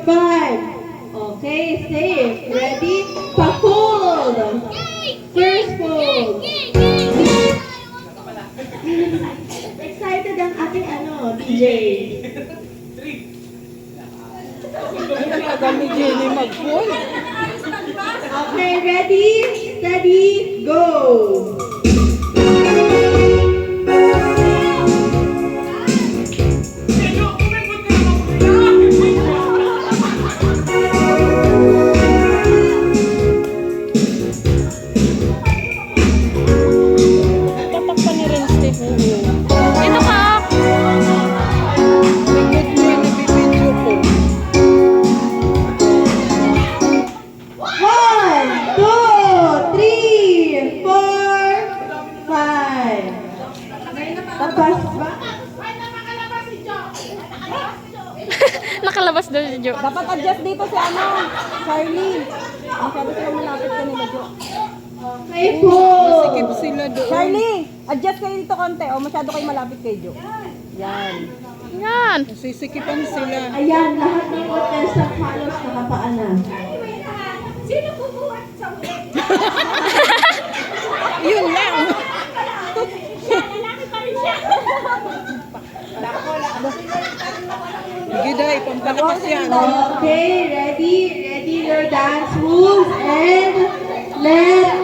5. Okay, safe. Ready? Pa-fold. First fold. Excited ang ating DJ. Kami Jenny mag-fold. Okay, ready, steady, go! Tatakpan ni Ren Steve. Ito ka. Nagod mo yung nabibidyo ko. 1, 2, 3, 4, 5. Tapos ba? Nakalabas daw si Jo. Dapat adjust dito si Charlie. Masyado sila malapit kanila, Jo. Okay po. Masikip sila doon. Charlie, adjust kayo dito konti. O, masyado kayo malapit kay Jo. Yan. Yan. Sisikipan sila. Ayan, lahat ng contestant halos nakapaan na. Yun lang. Giday, pampalakas yan. Okay, ready? Ready your dance moves and let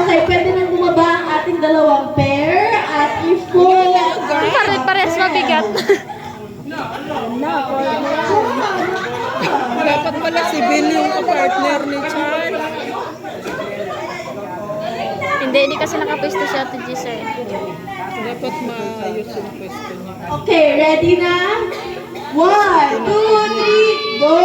Okay, pwede nang bumaba ang ating dalawang pair at i-fold. Pare-pares mabigat. Dapat pala si Bill yung partner ni Charlie. Hindi kasi nakapwesto si Ate Giselle. Dapat maayos yung pwesto niya. Okay, ready na? 1, 2, 3, go!